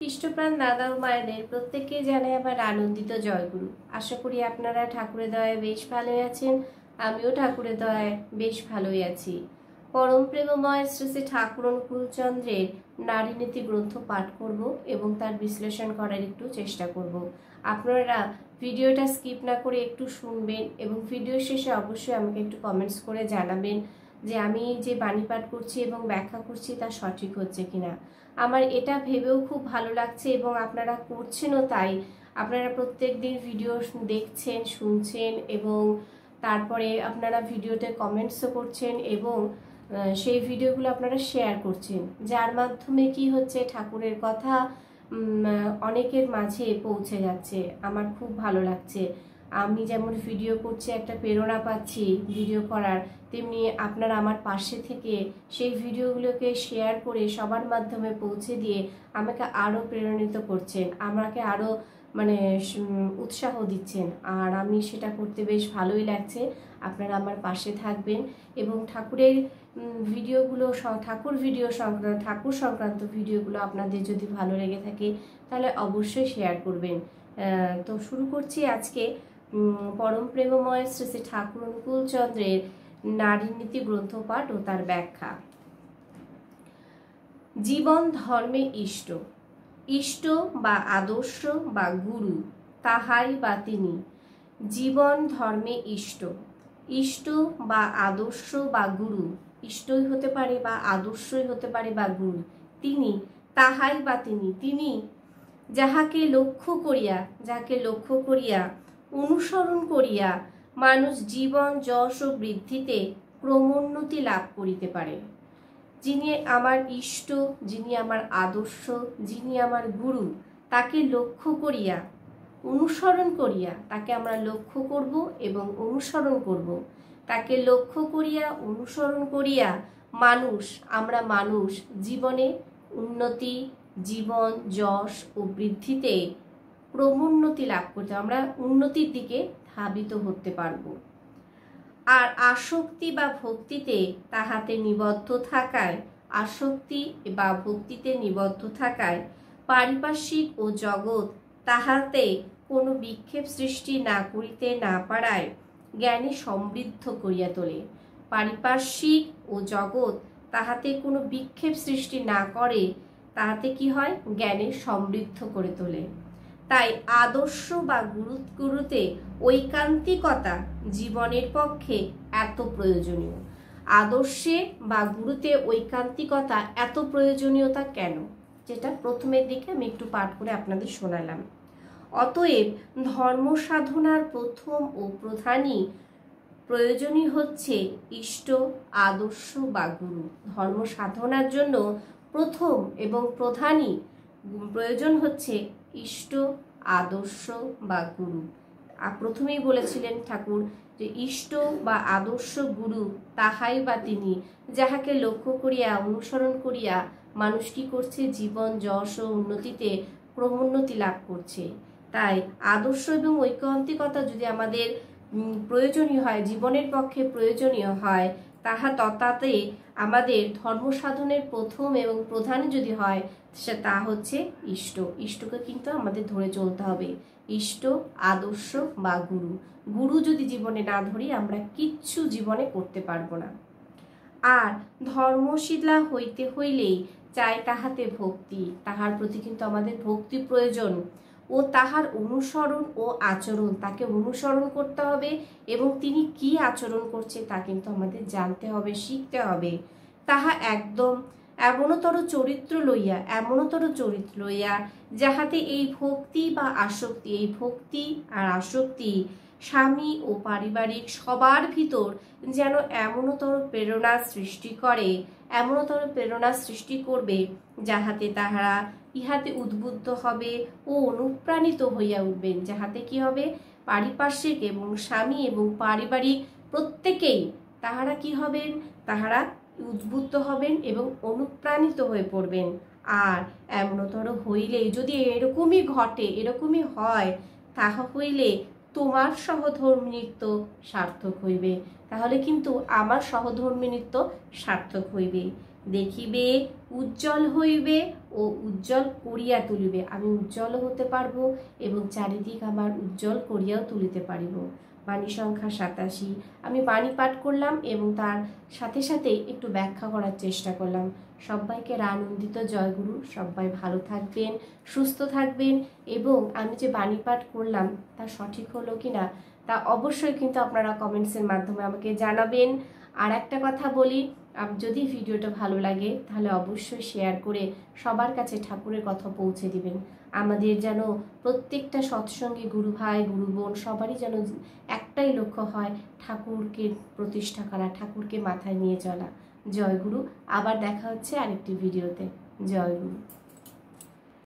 খ্রিস্টপ্রাণ দাদা ও মায়েদের প্রত্যেককে জানাই আমার আনন্দিত জয়গুরু। আশা করি আপনারা ঠাকুরের দয়ায় বেশ ভালোই আছেন। আমিও ঠাকুরের দয়ায় বেশ ভালোই আছি। পরম প্রেমময় শ্রী শ্রী ঠাকুর অনুকূলচন্দ্রের নারীনীতি গ্রন্থ পাঠ করব এবং তার বিশ্লেষণ করার একটু চেষ্টা করব। আপনারা ভিডিওটা স্কিপ না করে একটু শুনবেন এবং ভিডিও শেষে অবশ্যই আমাকে একটু কমেন্টস করে জানাবেন যে আমি যে বাণী পাঠ করছি এবং ব্যাখ্যা করছি তা সঠিক হচ্ছে কিনা। আমার এটা ভেবেও খুব ভালো লাগছে এবং আপনারা করছেনও, তাই আপনারা প্রত্যেক দিন ভিডিও দেখছেন, শুনছেন এবং তারপরে আপনারা ভিডিওতে কমেন্টসও করছেন এবং সেই ভিডিওগুলো আপনারা শেয়ার করছেন, যার মাধ্যমে কি হচ্ছে ঠাকুরের কথা অনেকের মাঝে পৌঁছে যাচ্ছে। আমার খুব ভালো লাগছে। আমি যেমন ভিডিও করছি একটা প্রেরণা পাচ্ছি ভিডিও করার, তেমনি আপনারা আমার পাশে থেকে সেই ভিডিওগুলোকে শেয়ার করে সবার মাধ্যমে পৌঁছে দিয়ে আমাকে আরও প্রেরণিত করছেন, আমাকে আরও উৎসাহ দিচ্ছেন। আর আমি সেটা করতে বেশ ভালোই লাগছে। আপনারা আমার পাশে থাকবেন এবং ঠাকুরের ভিডিওগুলো, ঠাকুর সংক্রান্ত ভিডিওগুলো আপনাদের যদি ভালো লেগে থাকে তাহলে অবশ্যই শেয়ার করবেন। তো শুরু করছি আজকে পরম প্রেমময় শ্রী শ্রী ঠাকুর অনুকূলচন্দ্রের নারীনীতি গ্রন্থ পাঠ ও তার ব্যাখ্যা। জীবন ধর্মে ইষ্ট, ইষ্ট বা আদর্শ বা গুরু তাহাই বা তিনি। জীবন ধর্মে ইষ্ট, ইষ্ট বা আদর্শ বা গুরু, ইষ্টই হতে পারে বা আদর্শই হতে পারে বা গুরু, তিনি তাহাই বা তিনি। তিনি যাহাকে লক্ষ্য করিয়া অনুসরণ করিয়া মানুষ জীবন যশ ও বৃদ্ধিতে ক্রমোন্নতি লাভ করিতে পারে। যিনি আমার ইষ্ট, যিনি আমার আদর্শ, যিনি আমার গুরু, তাকে লক্ষ্য করিয়া অনুসরণ করিয়া, তাকে আমরা লক্ষ্য করব এবং অনুসরণ করব। তাকে লক্ষ্য করিয়া অনুসরণ করিয়া আমরা মানুষ জীবনে উন্নতি, জীবন যশ ও বৃদ্ধিতে ক্রমোন্নতি লাভ করতে, আমরা উন্নতির দিকে ধাবিত হতে পারব। আর আসক্তি বা ভক্তিতে তাহাতে নিবদ্ধ থাকায় পারিপার্শ্বিক ও জগৎ তাহাতে কোনো বিক্ষেপ সৃষ্টি না করিতে না পারায় জ্ঞানে সমৃদ্ধ করিয়া তোলে। পারিপার্শ্বিক ও জগৎ তাহাতে কোনো বিক্ষেপ সৃষ্টি না করে, তাহাতে কি হয়? জ্ঞানে সমৃদ্ধ করে তোলে। তাই আদর্শ বা গুরুতে ঐকান্তিকতা জীবনের পক্ষে এত প্রয়োজনীয়। আদর্শে বা গুরুতে ঐকান্তিকতা এত প্রয়োজনীয়তা কেন, যেটা প্রথমের দিকে আমি একটু পাঠ করে আপনাদের শোনালাম। অতএব ধর্ম সাধনার প্রথম ও প্রধানই প্রয়োজনই হচ্ছে ইষ্ট, আদর্শ বা গুরু। ধর্ম সাধনার জন্য প্রথম এবং প্রধানই প্রয়োজন হচ্ছে ইষ্ট, আদর্শ বা গুরু। প্রথমেই বলেছিলেন ঠাকুর যে ইষ্ট বা আদর্শ গুরু তাহাই বা তিনি, যাহাকে লক্ষ্য করিয়া অনুসরণ করিয়া মানুষ কি করছে? জীবন যশ ও উন্নতিতে ক্রমোন্নতি লাভ করছে। তাই আদর্শ এবং ঐকান্তিকতা যদি আমাদের প্রয়োজনীয় হয়, জীবনের পক্ষে প্রয়োজনীয় হয়, তাতে আমাদের ধর্ম সাধনের প্রথম এবং প্রধান যদি হয় তা হচ্ছে ইষ্ট। ইষ্টকে কিন্তু আমাদের ধরে চলতে হবে। ইষ্ট, আদর্শ বা গুরু। গুরু যদি জীবনে না ধরি আমরা কিচ্ছু জীবনে করতে পারবো না। আর ধর্মশীলা হইতে হইলেই চাই তাহাতে ভক্তি, তাহার প্রতি কিন্তু আমাদের ভক্তি প্রয়োজন ও তাহার অনুসরণ ও আচরণ, তাকে অনুসরণ করতে হবে এবং তিনি কি আচরণ করছে তা কিন্তু আমাদের জানতে হবে, শিখতে হবে। তাহা একদম এমনতর চরিত্র লইয়া যাহাতে এই ভক্তি বা আসক্তি, এই ভক্তি আর আসক্তি স্বামী ও পারিবারিক সবার ভিতর যেন এমনতর প্রেরণা সৃষ্টি করবে যাহাতে তাহারা ইহাতে উদ্বুদ্ধ হবে ও অনুপ্রাণিত হইয়া উঠবেন। যাহাতে কি হবে? পারিপার্শ্বিক এবং স্বামী এবং পারিবারিক প্রত্যেকেই তাহারা কি হবেন? তাহারা উদ্বুদ্ধ হবেন এবং অনুপ্রাণিত হয়ে পড়বেন। আর এমনতর হইলে, যদি এরকমই ঘটে, এরকমই হয়, তাহা হইলে তোমার সহধর্মিণীত্ব সার্থক হইবে। তাহলে কিন্তু আমার সহধর্মিণীত্ব সার্থক হইবে। দেখিবে উজ্জ্বল হইবে ও ও উজ্জ্বল করিয়া তুলিবে। আমি উজ্জ্বলও হতে পারবো এবং চারিদিক আমার উজ্জ্বল করিয়াও তুলিতে পারিব। বাণী সংখ্যা 87। আমি বাণী পাঠ করলাম এবং তার সাথে সাথে একটু ব্যাখ্যা করার চেষ্টা করলাম। সবাইকে রানন্দিত জয়গুরু। সবাই ভালো থাকবেন, সুস্থ থাকবেন এবং আমি যে বাণী পাঠ করলাম তা সঠিক হলো কিনা তা অবশ্যই কিন্তু আপনারা কমেন্টসের মাধ্যমে আমাকে জানাবেন। আর একটা কথা বলি, যদি ভিডিওটা ভালো লাগে তাহলে অবশ্যই শেয়ার করে সবার কাছে ঠাকুরের কথা পৌঁছে দিবেন। আমাদের যেন প্রত্যেকটা সৎসঙ্গে গুরু ভাই গুরু বোন সবারই যেন একটাই লক্ষ্য হয়, ঠাকুরকে প্রতিষ্ঠা করা, ঠাকুরকে মাথায় নিয়ে চলা। জয় গুরু। আবার দেখা হচ্ছে আরেকটি ভিডিওতে। জয় গুরু।